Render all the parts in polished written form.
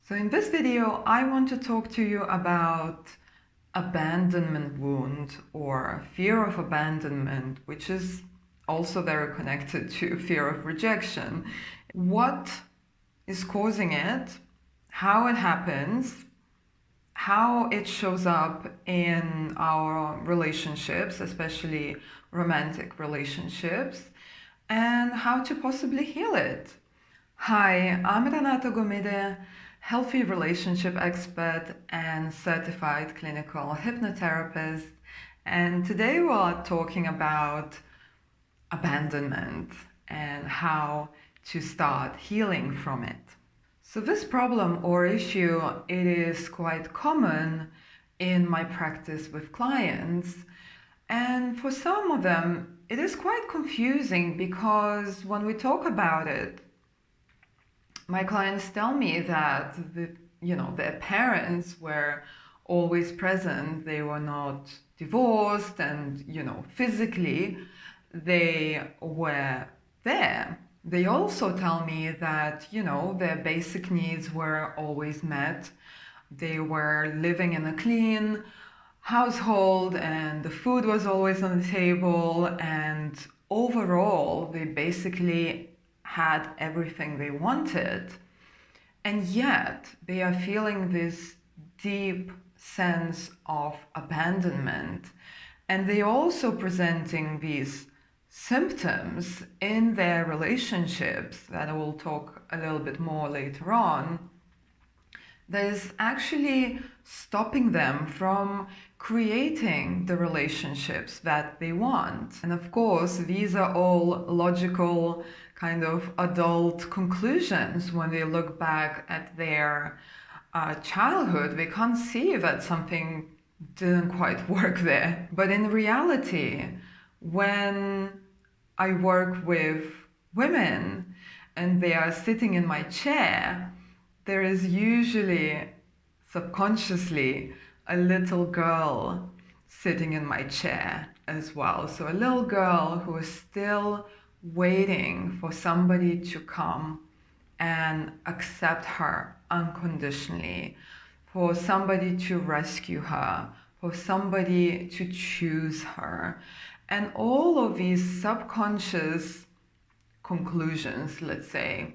So in this video, I want to talk to you about abandonment wound or fear of abandonment, which is also very connected to fear of rejection. What is causing it, how it happens, how it shows up in our relationships, especially romantic relationships, and how to possibly heal it. Hi, I'm Renata Gomide, healthy relationship expert and certified clinical hypnotherapist. And today we are talking about abandonment and how to start healing from it. So this problem or issue, it is quite common in my practice with clients. And for some of them, it is quite confusing because when we talk about it, my clients tell me that their parents were always present. They were not divorced, and physically they were there. They also tell me that their basic needs were always met. They were living in a clean household and the food was always on the table, and overall they basically had everything they wanted, and yet they are feeling this deep sense of abandonment. And they also presenting these symptoms in their relationships that I will talk a little bit more later on, that is actually stopping them from creating the relationships that they want. And of course, these are all logical kind of adult conclusions. When they look back at their childhood, they can't see that something didn't quite work there. But in reality, when I work with women and they are sitting in my chair, there is usually subconsciously a little girl sitting in my chair as well. So a little girl who is still waiting for somebody to come and accept her unconditionally, for somebody to rescue her, for somebody to choose her. And all of these subconscious conclusions, let's say,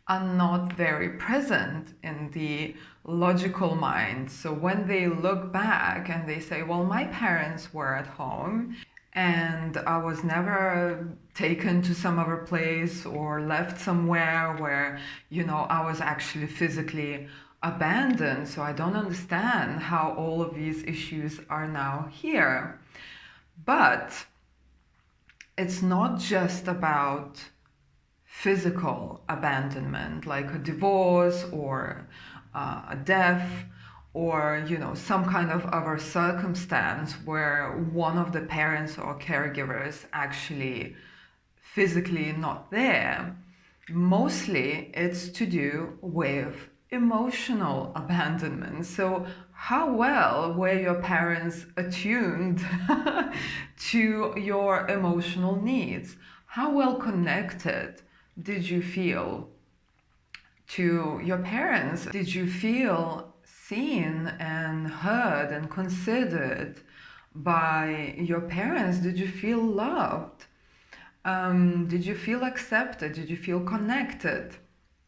are not very present in the logical mind. So when they look back and they say, well, my parents were at home and I was never taken to some other place or left somewhere where, I was actually physically abandoned. So I don't understand how all of these issues are now here. But it's not just about physical abandonment, like a divorce or a death, or some kind of other circumstance where one of the parents or caregivers actually physically not there. Mostly it's to do with emotional abandonment. So how well were your parents attuned to your emotional needs? How well connected did you feel to your parents? Did you feel seen and heard and considered by your parents? Did you feel loved? Did you feel accepted? Did you feel connected?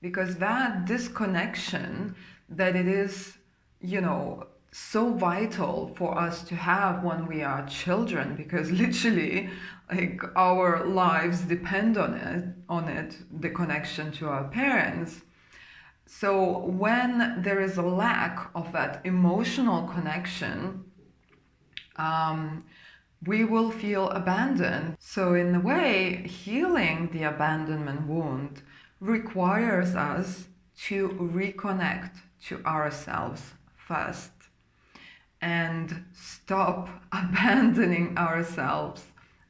Because that disconnection, that it is, so vital for us to have when we are children, because literally, like, our lives depend on it, the connection to our parents. So when there is a lack of that emotional connection, we will feel abandoned. So in a way, healing the abandonment wound requires us to reconnect to ourselves first and stop abandoning ourselves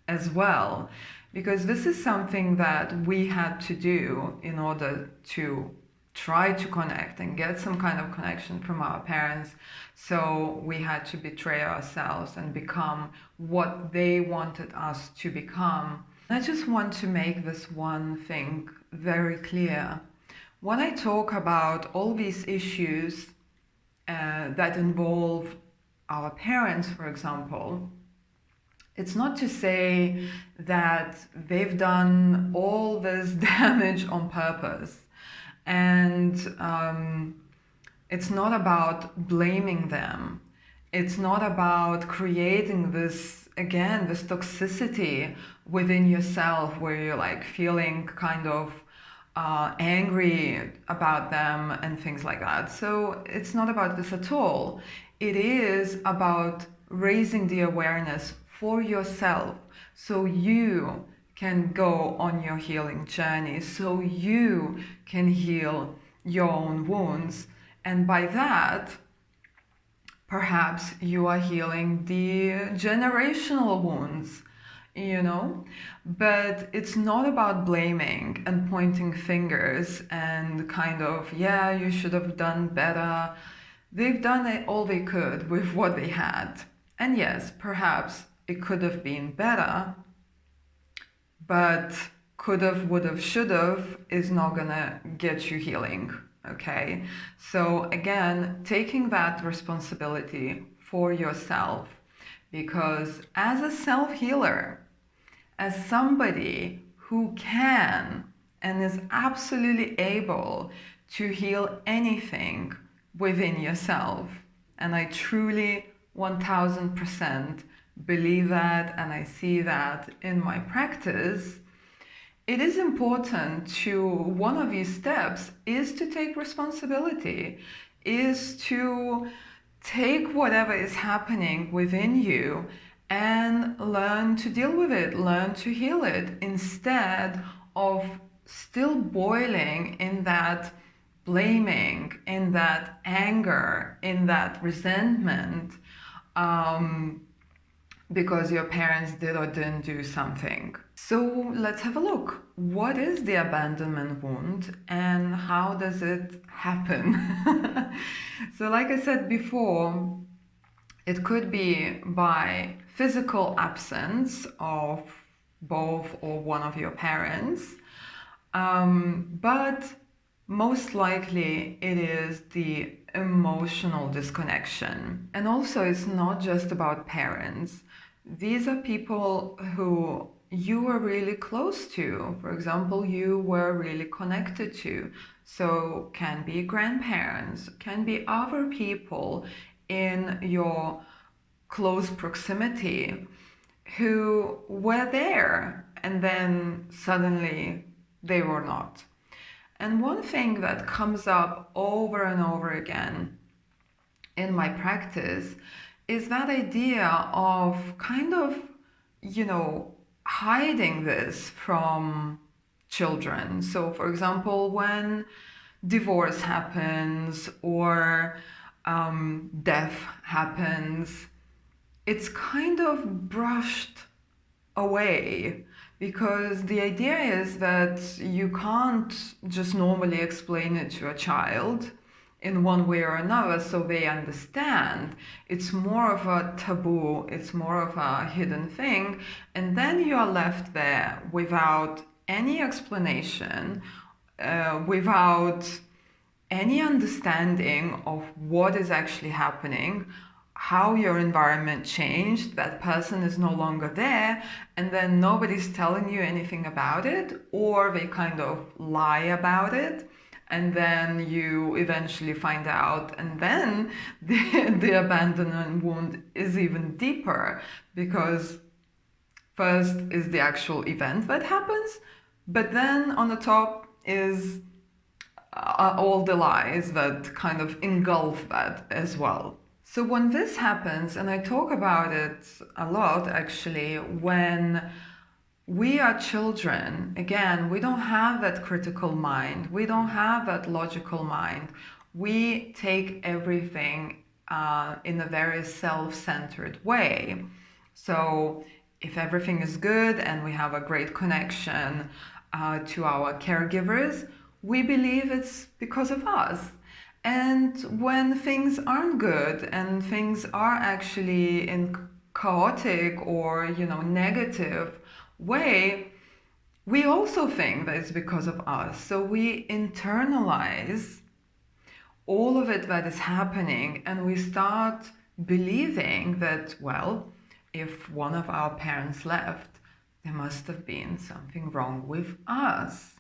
as well, because this is something that we had to do in order to try to connect and get some kind of connection from our parents. So we had to betray ourselves and become what they wanted us to become. I just want to make this one thing very clear. When I talk about all these issues that involve our parents, for example, it's not to say that they've done all this damage on purpose. And it's not about blaming them. It's not about creating this, again, this toxicity within yourself where you're like feeling kind of angry about them and things like that. So it's not about this at all. It is about raising the awareness for yourself so you can go on your healing journey, so you can heal your own wounds. And by that, perhaps you are healing the generational wounds, you know? But it's not about blaming and pointing fingers and kind of, yeah, you should have done better. They've done all they could with what they had. And yes, perhaps it could have been better, but could have, would have, should have is not gonna get you healing, okay? So again, taking that responsibility for yourself, because as a self-healer, as somebody who can and is absolutely able to heal anything within yourself, and I truly 1000% believe that, and I see that in my practice, it is important to, one of these steps is to take responsibility, is to take whatever is happening within you and learn to deal with it, learn to heal it, instead of still boiling in that blaming, in that anger, in that resentment, because your parents did or didn't do something. So let's have a look. What is the abandonment wound and how does it happen? So like I said before, it could be by physical absence of both or one of your parents, but most likely it is the emotional disconnection. And also it's not just about parents. These are people who you were really close to. For example, you were really connected to. So can be grandparents, can be other people in your close proximity who were there and then suddenly they were not. And one thing that comes up over and over again in my practice is that idea of kind of, hiding this from children. So, for example, when divorce happens or death happens, it's kind of brushed away, because the idea is that you can't just normally explain it to a child in one way or another so they understand. It's more of a taboo, it's more of a hidden thing, and then you are left there without any explanation, without any understanding of what is actually happening, how your environment changed, that person is no longer there, and then nobody's telling you anything about it, or they kind of lie about it, and then you eventually find out, and then the abandonment wound is even deeper, because first is the actual event that happens, but then on the top is all the lies that kind of engulf that as well. So when this happens, and I talk about it a lot actually, when we are children, again, we don't have that critical mind, we don't have that logical mind. We take everything in a very self-centered way. So if everything is good and we have a great connection to our caregivers, we believe it's because of us. And when things aren't good and things are actually in chaotic or negative way, we also think that it's because of us. So we internalize all of it that is happening, and we start believing that, well, if one of our parents left, there must have been something wrong with us.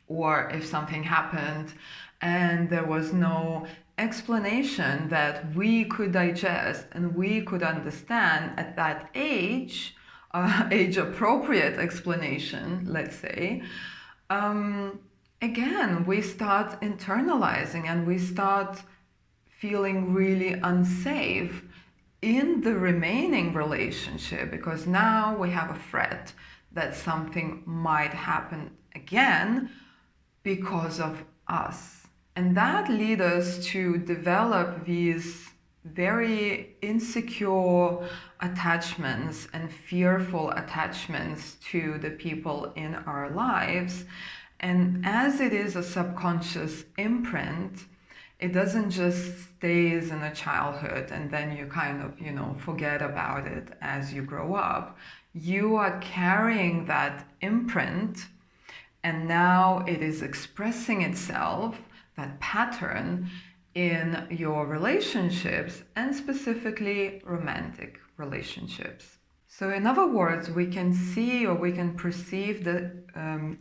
Or if something happened and there was no explanation that we could digest and we could understand at that age, age appropriate explanation, let's say, again, we start internalizing and we start feeling really unsafe in the remaining relationship, because now we have a threat that something might happen again because of us. And that leads us to develop these very insecure attachments and fearful attachments to the people in our lives. And as it is a subconscious imprint, it doesn't just stays in a childhood and then you kind of, forget about it as you grow up. You are carrying that imprint, and now it is expressing itself, that pattern, in your relationships, and specifically romantic relationships. So in other words, we can see or we can perceive the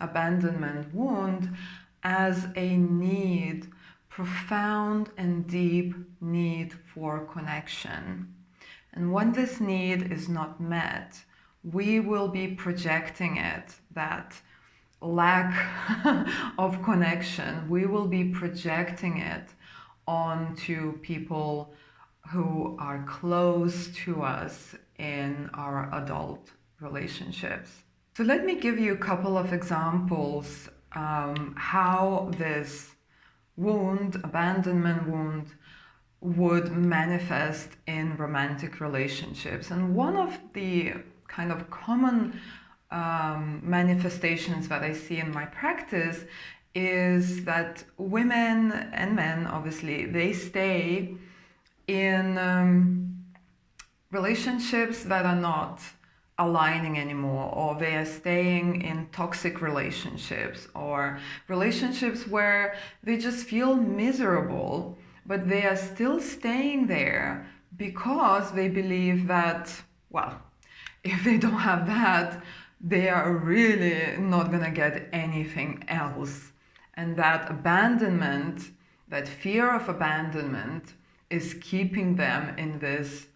abandonment wound as a need, profound and deep need for connection. And when this need is not met, we will be projecting it, that lack of connection, we will be projecting it onto people who are close to us in our adult relationships. So let me give you a couple of examples how this wound, abandonment wound, would manifest in romantic relationships. And one of the kind of common manifestations that I see in my practice is that women and men, obviously, they stay in relationships that are not aligning anymore, or they are staying in toxic relationships, or relationships where they just feel miserable, but they are still staying there because they believe that, well, if they don't have that, they are really not gonna get anything else. And that abandonment, that fear of abandonment, is keeping them in this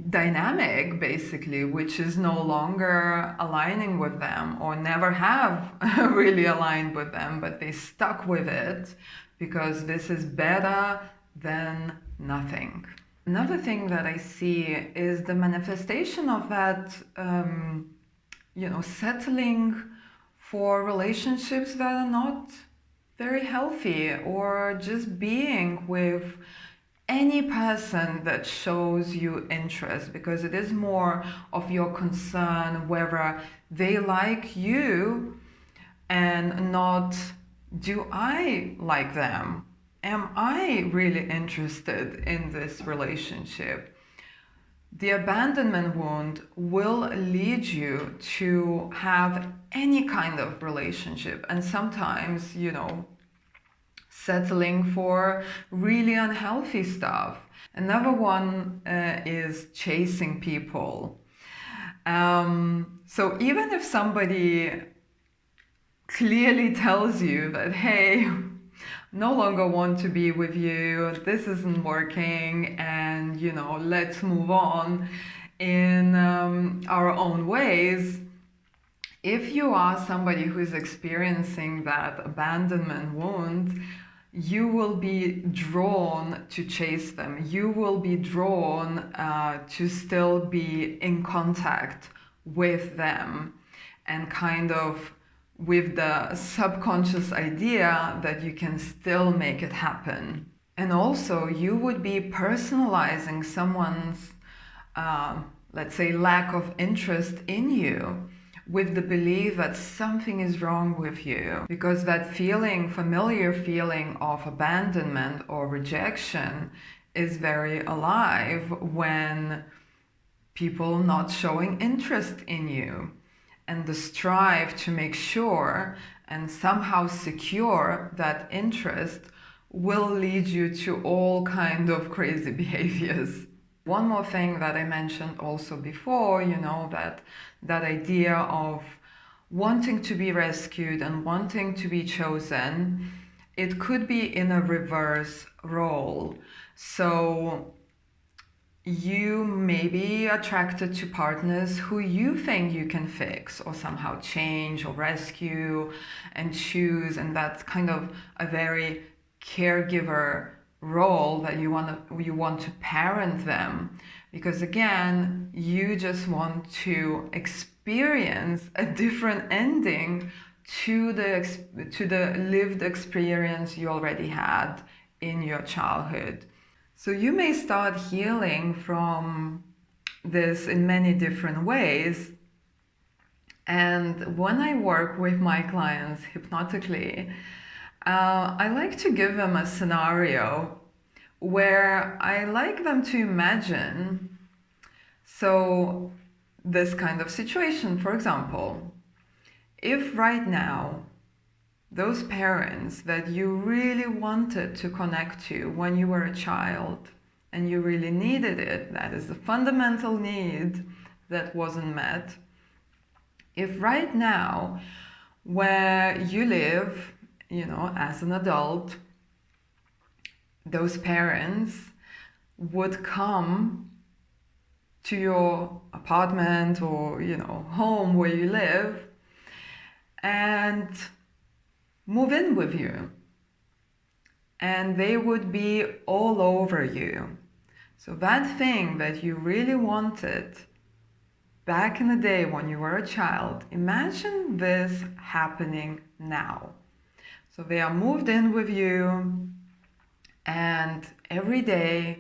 dynamic, basically, which is no longer aligning with them, or never have really aligned with them, but they stuck with it because this is better than nothing. Another thing that I see is the manifestation of that, settling for relationships that are not very healthy, or just being with any person that shows you interest, because it is more of your concern whether they like you and not, do I like them? Am I really interested in this relationship? The abandonment wound will lead you to have any kind of relationship, and sometimes, settling for really unhealthy stuff. Another one is chasing people. So even if somebody clearly tells you that, hey, no longer want to be with you, this isn't working, and let's move on in our own ways, if you are somebody who is experiencing that abandonment wound, you will be drawn to chase them. You will be drawn to still be in contact with them, and kind of with the subconscious idea that you can still make it happen. And also, you would be personalizing someone's, let's say, lack of interest in you with the belief that something is wrong with you, because that feeling, familiar feeling of abandonment or rejection, is very alive when people not showing interest in you. and the strive to make sure and somehow secure that interest will lead you to all kind of crazy behaviors. One more thing that I mentioned also before, that idea of wanting to be rescued and wanting to be chosen, it could be in a reverse role. So you may be attracted to partners who you think you can fix or somehow change or rescue and choose, and that's kind of a very caregiver role that you want to parent them, because again, you just want to experience a different ending to the lived experience you already had in your childhood. So you may start healing from this in many different ways. And when I work with my clients hypnotically, I like to give them a scenario where I like them to imagine, so this kind of situation, for example, if right now those parents that you really wanted to connect to when you were a child and you really needed it, that is the fundamental need that wasn't met, if right now where you live, as an adult, those parents would come to your apartment or, home where you live and move in with you, and they would be all over you. So that thing that you really wanted back in the day when you were a child, imagine this happening now. So they are moved in with you, and every day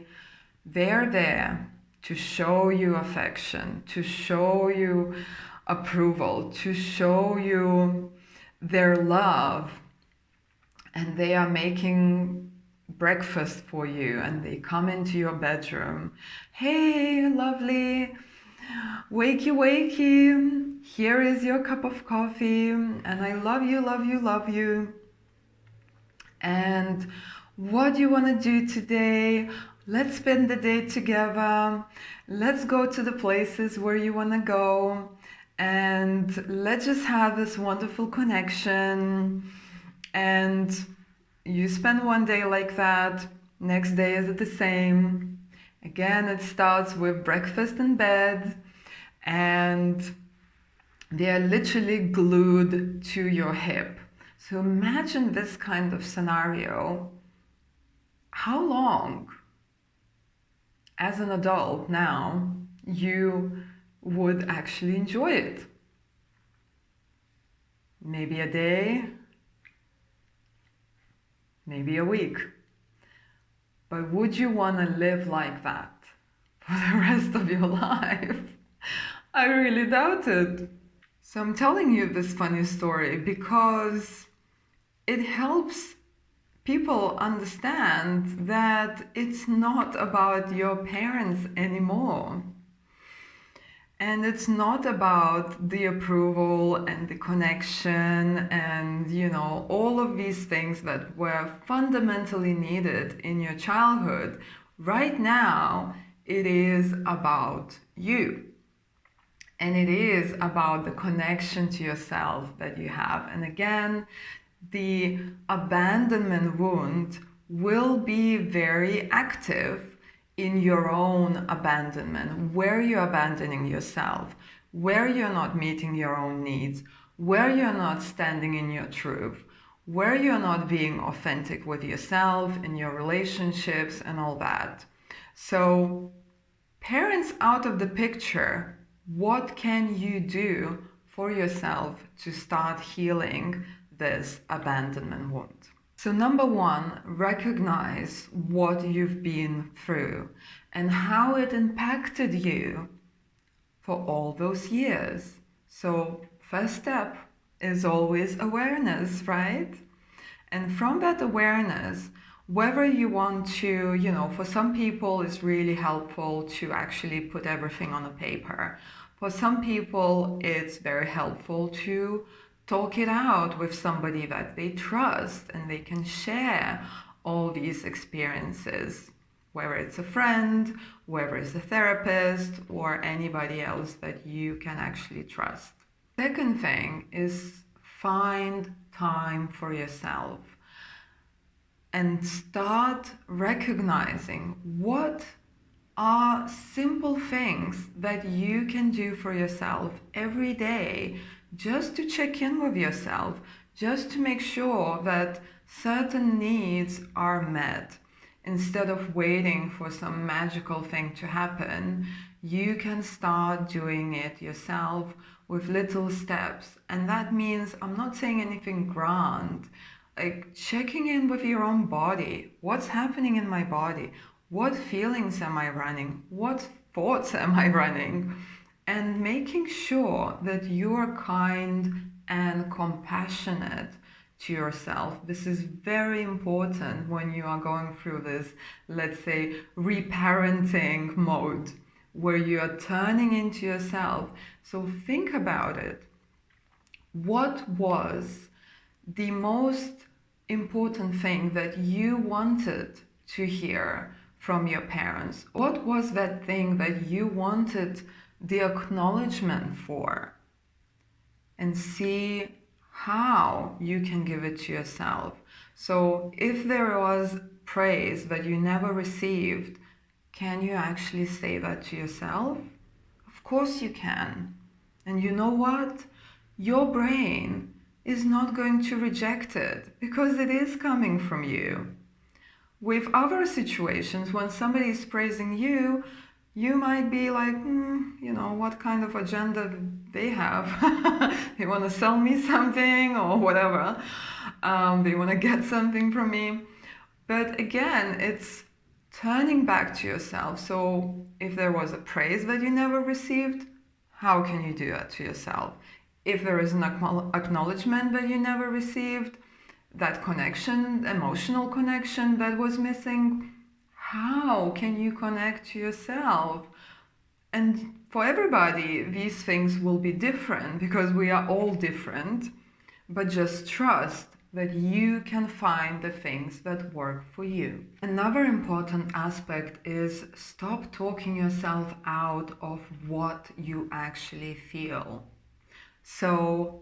they're there to show you affection, to show you approval, to show you their love, and they are making breakfast for you, and they come into your bedroom. Hey, lovely, wakey, wakey, here is your cup of coffee, and I love you, love you, love you. And what do you want to do today? Let's spend the day together. Let's go to the places where you want to go. And let's just have this wonderful connection. And you spend one day like that. Next day is the same. Again, it starts with breakfast in bed. And they are literally glued to your hip. So imagine this kind of scenario. How long, as an adult now, you would actually enjoy it? Maybe a day, maybe a week. But would you want to live like that for the rest of your life? I really doubt it. So I'm telling you this funny story because it helps people understand that it's not about your parents anymore. And it's not about the approval and the connection and, all of these things that were fundamentally needed in your childhood. Right now, it is about you. And it is about the connection to yourself that you have. And again, the abandonment wound will be very active in your own abandonment, where you're abandoning yourself, where you're not meeting your own needs, where you're not standing in your truth, where you're not being authentic with yourself in your relationships and all that. So, parents out of the picture, what can you do for yourself to start healing this abandonment wound? So number one, recognize what you've been through and how it impacted you for all those years. So first step is always awareness, right? And from that awareness, whether you want to, for some people it's really helpful to actually put everything on a paper. For some people, it's very helpful to talk it out with somebody that they trust and they can share all these experiences, whether it's a friend, whether it's a therapist, or anybody else that you can actually trust. Second thing is find time for yourself and start recognizing what are simple things that you can do for yourself every day just to check in with yourself, just to make sure that certain needs are met. Instead of waiting for some magical thing to happen, you can start doing it yourself with little steps. And that means, I'm not saying anything grand, like checking in with your own body. What's happening in my body? What feelings am I running? What thoughts am I running? And making sure that you're kind and compassionate to yourself. This is very important when you are going through this, let's say, reparenting mode, where you are turning into yourself. So think about it. What was the most important thing that you wanted to hear from your parents? What was that thing that you wanted the acknowledgement for? And see how you can give it to yourself. So if there was praise that you never received, can you actually say that to yourself? Of course you can. And you know what? Your brain is not going to reject it because it is coming from you. With other situations, when somebody is praising you, you might be like, what kind of agenda they have? They want to sell me something or whatever. They want to get something from me. But again, it's turning back to yourself. So if there was a praise that you never received, how can you do that to yourself? If there is an acknowledgement that you never received, that connection, emotional connection that was missing, how can you connect to yourself? And for everybody, these things will be different because we are all different, but just trust that you can find the things that work for you. Another important aspect is stop talking yourself out of what you actually feel. So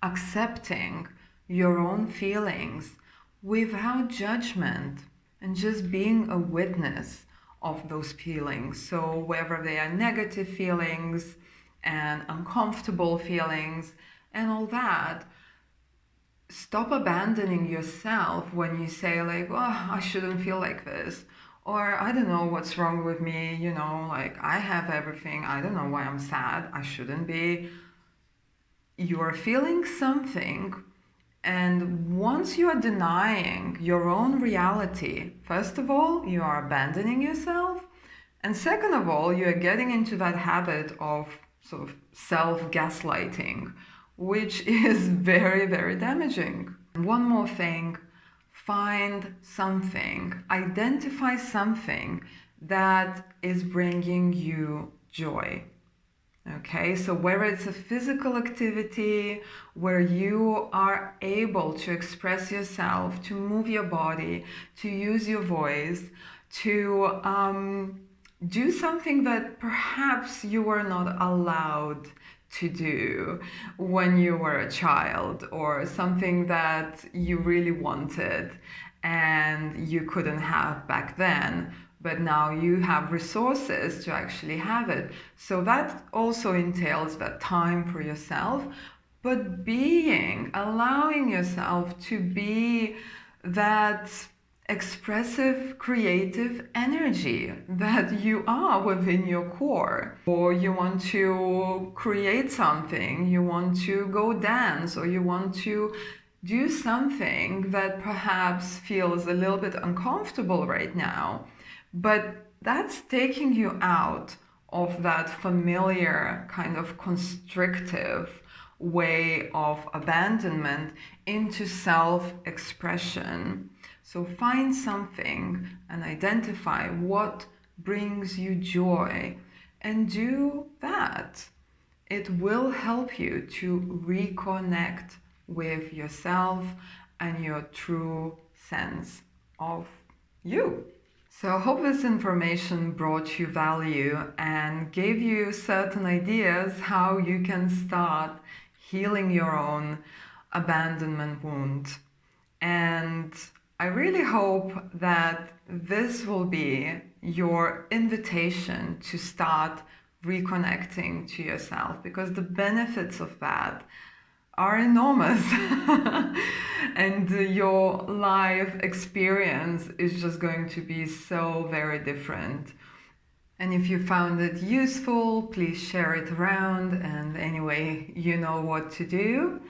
accepting your own feelings without judgment and just being a witness of those feelings. So whether they are negative feelings and uncomfortable feelings and all that, stop abandoning yourself when you say like, oh, I shouldn't feel like this. Or I don't know what's wrong with me, like I have everything. I don't know why I'm sad. I shouldn't be. You are feeling something, and once you are denying your own reality, first of all, you are abandoning yourself, and second of all, you are getting into that habit of sort of self-gaslighting, which is very, very damaging. And one more thing, find something, identify something that is bringing you joy. Okay, so whether it's a physical activity where you are able to express yourself, to move your body, to use your voice, to do something that perhaps you were not allowed to do when you were a child, or something that you really wanted and you couldn't have back then, but now you have resources to actually have it. So that also entails that time for yourself, but allowing yourself to be that expressive, creative energy that you are within your core. Or you want to create something, you want to go dance, or you want to do something that perhaps feels a little bit uncomfortable right now. But that's taking you out of that familiar kind of constrictive way of abandonment into self-expression. So find something and identify what brings you joy and do that. it will help you to reconnect with yourself and your true sense of you. So I hope this information brought you value and gave you certain ideas how you can start healing your own abandonment wound. And I really hope that this will be your invitation to start reconnecting to yourself, because the benefits of that are enormous. And your life experience is just going to be so very different. And if you found it useful, please share it around. And anyway, you know what to do.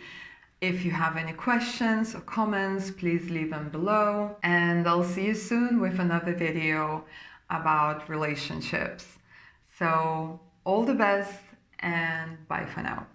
If you have any questions or comments, please leave them below. And I'll see you soon with another video about relationships. So all the best and bye for now.